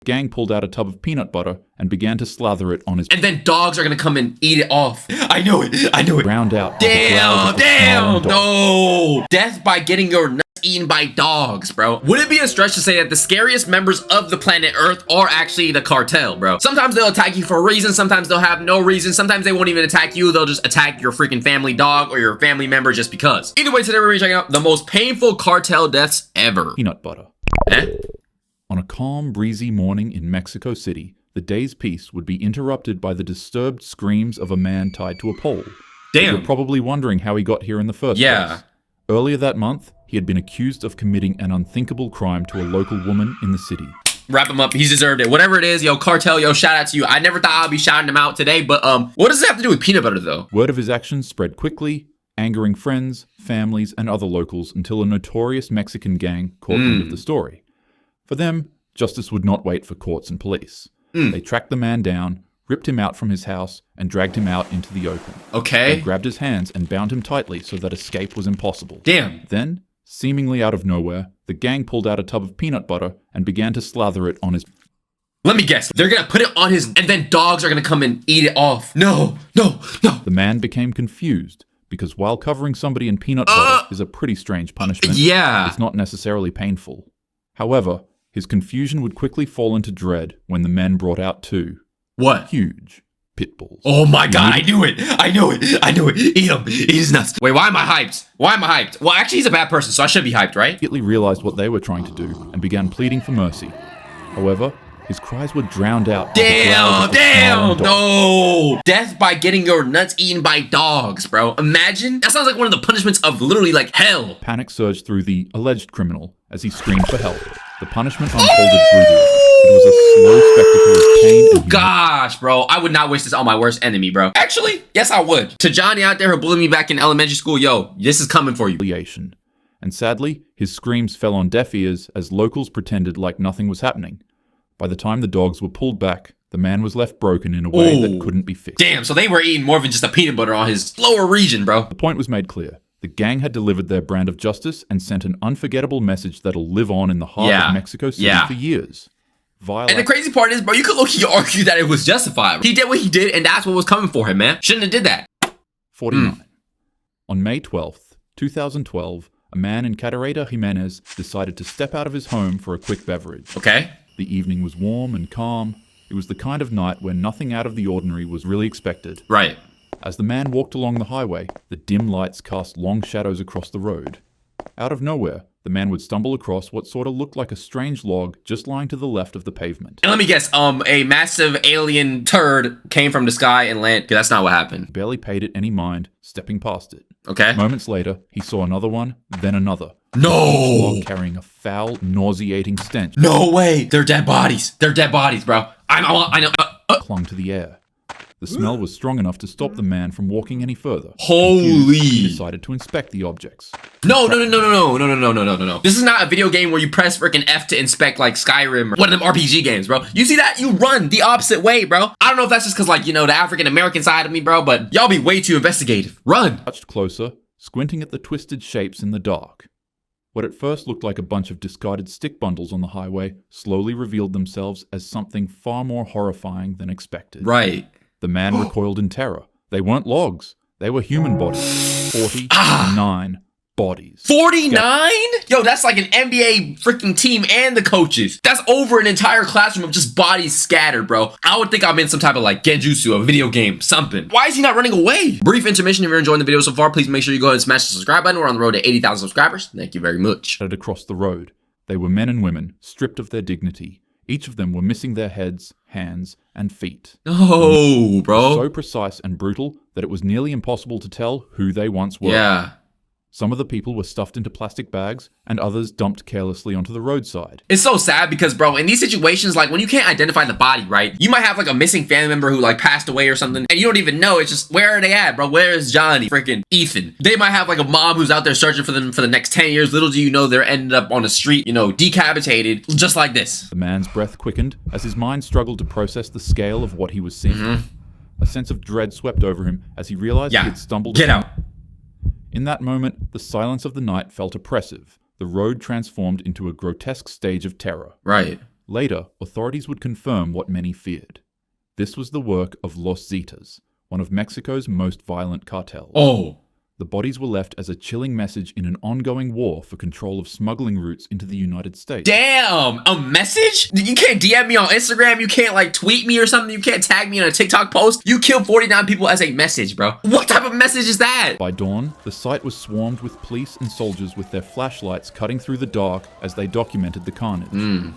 The gang pulled out a tub of peanut butter and began to slather it on his... And then dogs are gonna come and eat it off. I knew it. Drowned out. Damn, no. Death by getting your nuts eaten by dogs, bro. Would it be a stretch to say that the scariest members of the planet Earth are actually the cartel, bro? Sometimes they'll attack you for a reason. Sometimes they'll have no reason. Sometimes they won't even attack you. They'll just attack your freaking family dog or your family member just because. Either way, today we're checking out the most painful cartel deaths ever. Peanut butter. On a calm, breezy morning in Mexico City, the day's peace would be interrupted by the disturbed screams of a man tied to a pole. Damn. You're probably wondering how he got here in the first place. Earlier that month, he had been accused of committing an unthinkable crime to a local woman in the city. Wrap him up. He's deserved it. Whatever it is, yo, Cartel, yo, shout out to you. I never thought I'd be shouting him out today, but what does it have to do with peanut butter, though? Word of his actions spread quickly, angering friends, families, and other locals until a notorious Mexican gang caught wind of the story. For them, justice would not wait for courts and police. They tracked the man down, ripped him out from his house, and dragged him out into the open. Okay. They grabbed his hands and bound him tightly so that escape was impossible. Damn. Then, seemingly out of nowhere, the gang pulled out a tub of peanut butter and began to slather it on his... Let me guess. They're gonna put it on his... And then dogs are gonna come and eat it off. No. The man became confused, because while covering somebody in peanut butter is a pretty strange punishment, it's not necessarily painful. However, his confusion would quickly fall into dread when the men brought out two... What? Huge pit bulls. Oh my god, I knew it. Eat him. Eat his nuts. Wait, why am I hyped? Well, actually, he's a bad person, so I should be hyped, right? Immediately realized what they were trying to do and began pleading for mercy. However, his cries were drowned out. Damn, no. Death by getting your nuts eaten by dogs, bro. Imagine. That sounds like one of the punishments of literally like hell. Panic surged through the alleged criminal as he screamed for help. The punishment unfolded brutally. It was a slow spectacle of pain and gosh, bro. I would not wish this on my worst enemy, bro. Actually, yes, I would. To Johnny out there who bullied me back in elementary school, yo, this is coming for you. Humiliation. And sadly, his screams fell on deaf ears as locals pretended like nothing was happening. By the time the dogs were pulled back, the man was left broken in a way that couldn't be fixed. Damn, so they were eating more than just a peanut butter on his lower region, bro. The point was made clear. The gang had delivered their brand of justice and sent an unforgettable message that'll live on in the heart of Mexico City for years. And the crazy part is, bro, you could low-key argue that it was justified. He did what he did, and that's what was coming for him, man. Shouldn't have did that. 49. On May 12th, 2012, a man in Cadereyta, Jimenez decided to step out of his home for a quick beverage. Okay. The evening was warm and calm. It was the kind of night where nothing out of the ordinary was really expected. Right. As the man walked along the highway, the dim lights cast long shadows across the road. Out of nowhere, the man would stumble across what sort of looked like a strange log just lying to the left of the pavement. And let me guess, a massive alien turd came from the sky and landed. Okay, that's not what happened. He barely paid it any mind, stepping past it. Okay. Moments later, he saw another one, then another. No! Each log carrying a foul, nauseating stench. No way! They're dead bodies. They're dead bodies, bro. I know. Clung to the air. The smell was strong enough to stop the man from walking any further. Holy! He decided to inspect the objects. No. This is not a video game where you press freaking F to inspect like Skyrim or one of them RPG games, bro. You see that? You run the opposite way, bro. I don't know if that's just because, like, you know, the African American side of me, bro, but y'all be way too investigative. Run! Touched closer, squinting at the twisted shapes in the dark. What at first looked like a bunch of discarded stick bundles on the highway slowly revealed themselves as something far more horrifying than expected. Right. The man recoiled in terror. They weren't logs. They were human bodies. 49 bodies. 49? Yo, that's like an NBA freaking team and the coaches. That's over an entire classroom of just bodies scattered, bro. I would think I'm in some type of like genjutsu, a video game, something. Why is he not running away? Brief intermission. If you're enjoying the video so far, please make sure you go ahead and smash the subscribe button. We're on the road to 80,000 subscribers. Thank you very much. Across the road. They were men and women, stripped of their dignity. Each of them were missing their heads, hands, and feet. No, bro. So precise and brutal that it was nearly impossible to tell who they once were. Yeah. Some of the people were stuffed into plastic bags, and others dumped carelessly onto the roadside. It's so sad because, bro, in these situations, like, when you can't identify the body, right? You might have, like, a missing family member who, like, passed away or something, and you don't even know. It's just, where are they at, bro? Where is Johnny? Freaking Ethan. They might have, like, a mom who's out there searching for them for the next 10 years. Little do you know they're ended up on the street, you know, decapitated, just like this. The man's breath quickened as his mind struggled to process the scale of what he was seeing. A sense of dread swept over him as he realized he had stumbled. Get out. In that moment, the silence of the night felt oppressive. The road transformed into a grotesque stage of terror. Right. Later, authorities would confirm what many feared. This was the work of Los Zetas, one of Mexico's most violent cartels. Oh. The bodies were left as a chilling message in an ongoing war for control of smuggling routes into the United States. Damn, a message? You can't DM me on Instagram, you can't like tweet me or something, you can't tag me in a TikTok post. You killed 49 people as a message, bro. What type of message is that? By dawn, the site was swarmed with police and soldiers with their flashlights cutting through the dark as they documented the carnage.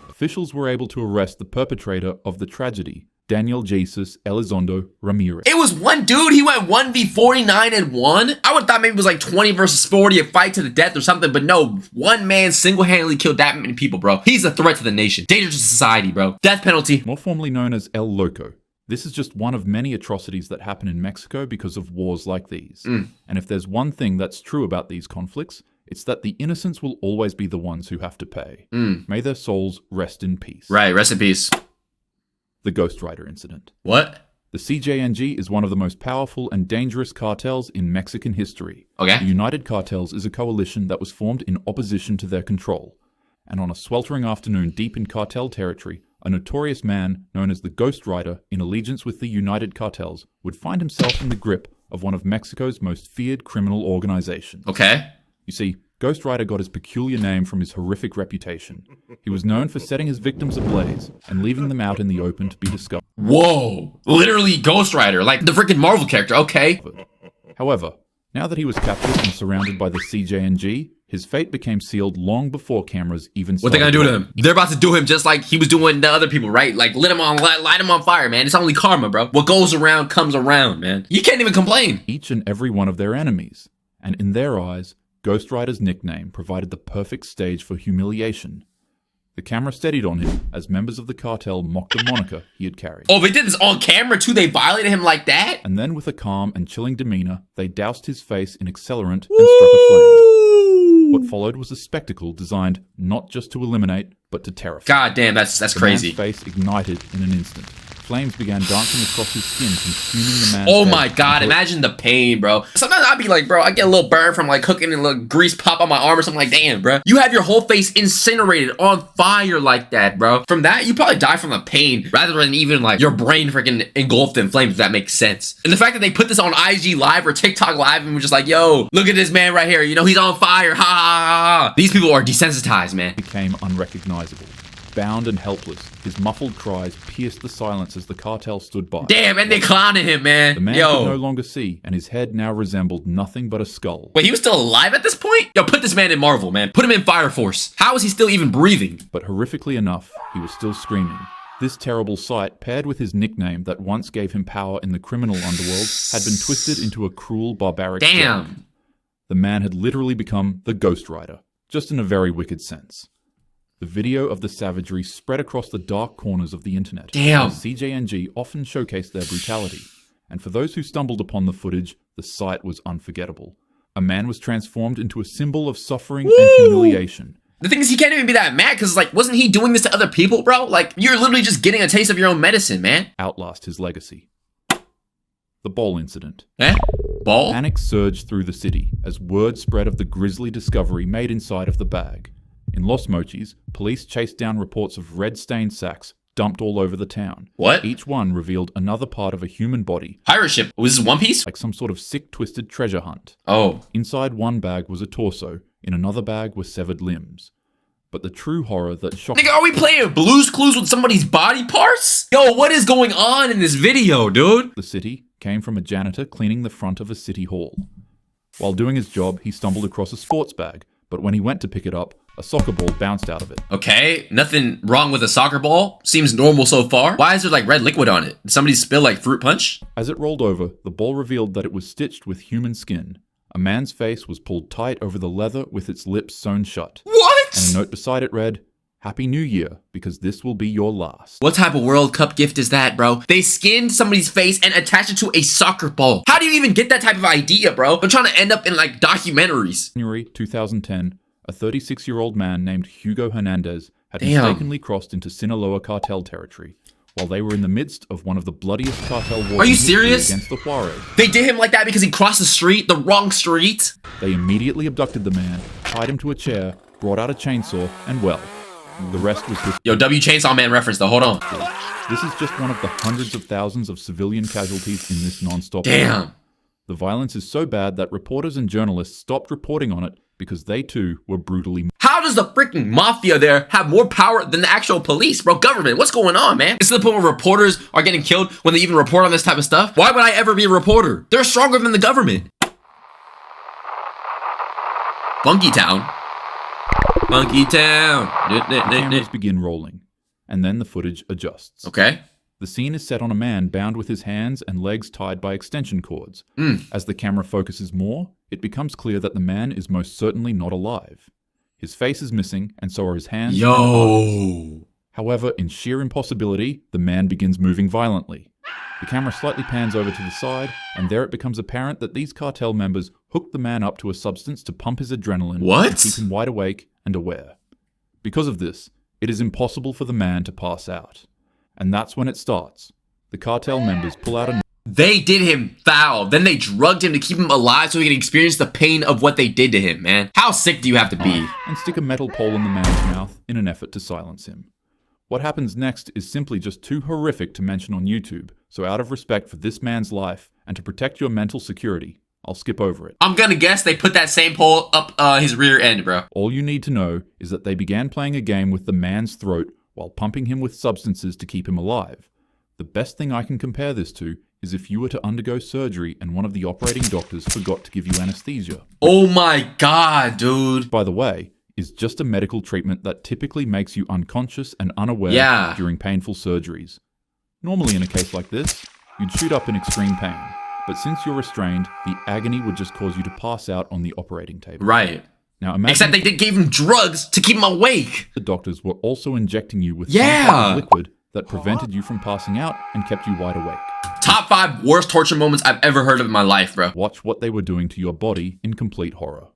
Officials were able to arrest the perpetrator of the tragedy, Daniel Jesus Elizondo Ramirez. It was one dude, he went 1v49 and won? I would thought maybe it was like 20 versus 40, a fight to the death or something, but no, one man single-handedly killed that many people, bro. He's a threat to the nation. Danger to society, bro. Death penalty. More formally known as El Loco. This is just one of many atrocities that happen in Mexico because of wars like these. And if there's one thing that's true about these conflicts, it's that the innocents will always be the ones who have to pay. May their souls rest in peace. Right, rest in peace. The Ghost Rider incident. What? The CJNG is one of the most powerful and dangerous cartels in Mexican history. Okay. The United Cartels is a coalition that was formed in opposition to their control. And on a sweltering afternoon deep in cartel territory, a notorious man known as the Ghost Rider, in allegiance with the United Cartels, would find himself in the grip of one of Mexico's most feared criminal organizations. Okay. You see, Ghost Rider got his peculiar name from his horrific reputation. He was known for setting his victims ablaze and leaving them out in the open to be discovered. Whoa. Literally Ghost Rider, like the freaking Marvel character, okay. However, now that he was captured and surrounded by the CJNG, his fate became sealed long before cameras even started. What they gonna do to him? They're about to do him just like he was doing the other people, right? Like light him on fire, man. It's only karma, bro. What goes around comes around, man. You can't even complain. Each and every one of their enemies. And in their eyes, Ghost Rider's nickname provided the perfect stage for humiliation. The camera steadied on him as members of the cartel mocked the moniker he had carried. Oh, they did this on camera too? They violated him like that? And then with a calm and chilling demeanor, they doused his face in accelerant and struck a flame. What followed was a spectacle designed not just to eliminate, but to terrify. God damn, that's crazy. The man's face ignited in an instant. Flames began dancing across his skin, consuming the man's Oh head my god, imagine the pain, bro. Sometimes I'd be like, bro, I get a little burn from like cooking and a little grease pop on my arm or something like, damn, bro. You have your whole face incinerated on fire like that, bro. From that, you probably die from the pain rather than even like your brain freaking engulfed in flames, if that makes sense. And the fact that they put this on IG Live or TikTok Live and we're just like, yo, look at this man right here. You know, he's on fire. Ha ha ha ha. These people are desensitized, man. Became unrecognizable. Bound and helpless, his muffled cries pierced the silence as the cartel stood by. Damn, and they clowning him, man. The man could no longer see, and his head now resembled nothing but a skull. Wait, he was still alive at this point? Yo, put this man in Marvel, man. Put him in Fire Force. How is he still even breathing? But horrifically enough, he was still screaming. This terrible sight, paired with his nickname that once gave him power in the criminal underworld, had been twisted into a cruel, barbaric Damn. joke. The man had literally become the Ghost Rider, just in a very wicked sense. The video of the savagery spread across the dark corners of the internet. Damn. CJNG often showcased their brutality, and for those who stumbled upon the footage, the sight was unforgettable. A man was transformed into a symbol of suffering and humiliation. The thing is, he can't even be that mad because, like, wasn't he doing this to other people, bro? Like, you're literally just getting a taste of your own medicine, man. Outlast his legacy. The Bowl Incident. Eh? Ball? Panic surged through the city as word spread of the grisly discovery made inside of the bag. In Los Mochis, police chased down reports of red-stained sacks dumped all over the town. What? Each one revealed another part of a human body. Pirate ship. Was this One Piece? Like some sort of sick, twisted treasure hunt. Oh. Inside one bag was a torso, in another bag were severed limbs. But the true horror that shocked... Nigga, are we playing Blue's Clues with somebody's body parts? Yo, what is going on in this video, dude? the city came from a janitor cleaning the front of a city hall. While doing his job, he stumbled across a sports bag, but when he went to pick it up, a soccer ball bounced out of it. Okay, nothing wrong with a soccer ball. Seems normal so far. Why is there like red liquid on it? Did somebody spill like fruit punch? As it rolled over, the ball revealed that it was stitched with human skin. A man's face was pulled tight over the leather with its lips sewn shut. What? And a note beside it read, "Happy New Year, because this will be your last." What type of World Cup gift is that, bro? They skinned somebody's face and attached it to a soccer ball. How do you even get that type of idea, bro? They're trying to end up in like documentaries. January 2010, a 36-year-old man named Hugo Hernandez had Damn. mistakenly crossed into Sinaloa cartel territory while they were in the midst of one of the bloodiest cartel wars Are you in history serious? against the Juarez. They did him like that because he crossed the street, the wrong street? They immediately abducted the man, tied him to a chair, brought out a chainsaw, and well, The rest was history. Yo, W Chainsaw Man reference though. Hold on. This is just one of the hundreds of thousands of civilian casualties in this non-stop war. Damn. The violence is so bad that reporters and journalists stopped reporting on it because they too were brutally. How does the freaking mafia there have more power than the actual police, bro? Government, what's going on, man? It's to the point where reporters are getting killed when they even report on this type of stuff. Why would I ever be a reporter? They're stronger than the government. Funky Town. Funky Town. The cameras begin rolling, and then the footage adjusts. Okay. The scene is set on a man bound with his hands and legs tied by extension cords. As the camera focuses more, it becomes clear that the man is most certainly not alive. His face is missing, and so are his hands. Yo. However, in sheer impossibility, the man begins moving violently. The camera slightly pans over to the side, and there it becomes apparent that these cartel members hooked the man up to a substance to pump his adrenaline and keep him wide awake and aware. Because of this, it is impossible for the man to pass out. And that's when it starts. The cartel members pull out a... They did him foul. Then they drugged him to keep him alive so he could experience the pain of what they did to him, man. How sick do you have to be? And stick a metal pole in the man's mouth in an effort to silence him. What happens next is simply just too horrific to mention on YouTube, so out of respect for this man's life and to protect your mental security, I'll skip over it. I'm gonna guess they put that same pole up his rear end, bro. All you need to know is that they began playing a game with the man's throat while pumping him with substances to keep him alive. The best thing I can compare this to is if you were to undergo surgery and one of the operating doctors forgot to give you anesthesia. Oh my god, dude. By the way, is just a medical treatment that typically makes you unconscious and unaware during painful surgeries. Normally in a case like this, you'd shoot up in extreme pain, but since you're restrained, the agony would just cause you to pass out on the operating table. Right. Now imagine except they gave him drugs to keep him awake. The doctors were also injecting you with some type of liquid that prevented you from passing out and kept you wide awake. Top 5 worst torture moments I've ever heard of in my life, bro. Watch what they were doing to your body in complete horror.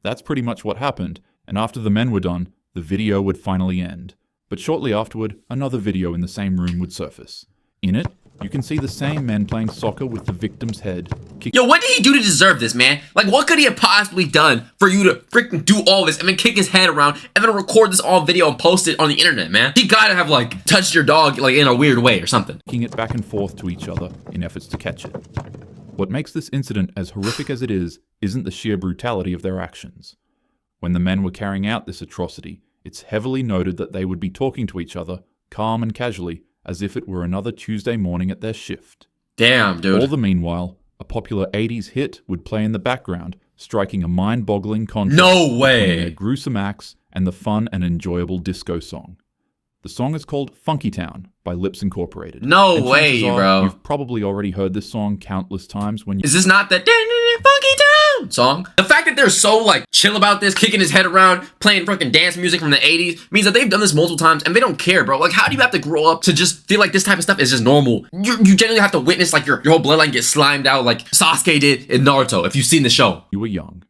That's pretty much what happened, and after the men were done, the video would finally end. But shortly afterward, another video in the same room would surface. In it, you can see the same men playing soccer with the victim's head. Yo, what did he do to deserve this, man? Like, what could he have possibly done for you to freaking do all this and then kick his head around and then record this all video and post it on the internet, man? He gotta have, like, touched your dog, like, in a weird way or something. Kicking it back and forth to each other in efforts to catch it. What makes this incident as horrific as it is isn't the sheer brutality of their actions. When the men were carrying out this atrocity, it's heavily noted that they would be talking to each other, calm and casually, as if it were another Tuesday morning at their shift. Damn, dude. All the meanwhile, a popular 80s hit would play in the background, striking a mind-boggling contrast no way between their gruesome acts and the fun and enjoyable disco song. The song is called Funky Town by Lips Incorporated. No way, bro. You've probably already heard this song countless times when you... Is this not the Funky Town song? The fact that they're so, like, chill about this, kicking his head around, playing freaking dance music from the 80s, means that they've done this multiple times and they don't care, bro. Like, how do you have to grow up to just feel like this type of stuff is just normal? You generally have to witness, like, your whole bloodline get slimed out like Sasuke did in Naruto, if you've seen the show. You were young.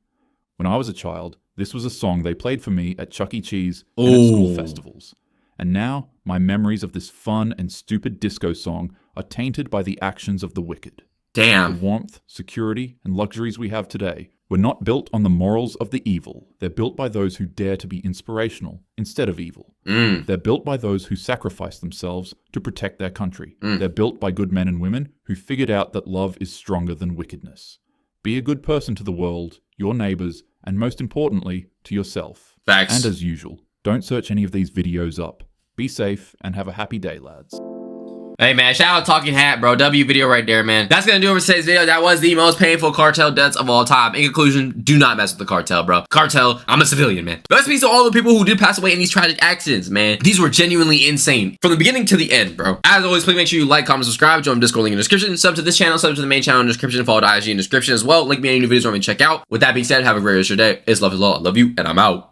When I was a child, this was a song they played for me at Chuck E. Cheese and at school festivals. And now, my memories of this fun and stupid disco song are tainted by the actions of the wicked. Damn. The warmth, security, and luxuries we have today were not built on the morals of the evil. They're built by those who dare to be inspirational instead of evil. They're built by those who sacrifice themselves to protect their country. They're built by good men and women who figured out that love is stronger than wickedness. Be a good person to the world, your neighbors, and most importantly, to yourself. Facts. And as usual, don't search any of these videos up. Be safe and have a happy day, lads. Hey man, shout out Talking Hat, bro. W video right there, man. That's gonna do it for today's video. That was the most painful cartel deaths of all time. In conclusion, do not mess with the cartel, bro. Cartel, I'm a civilian, man. Rest in peace to all the people who did pass away in these tragic accidents, man. These were genuinely insane. From the beginning to the end, bro. As always, please make sure you like, comment, subscribe, join the Discord link in the description, sub to this channel, sub to the main channel in the description, follow the IG in the description as well. Link me any new videos you want me to check out. With that being said, have a great rest of your day. It's love is law. I love you, and I'm out.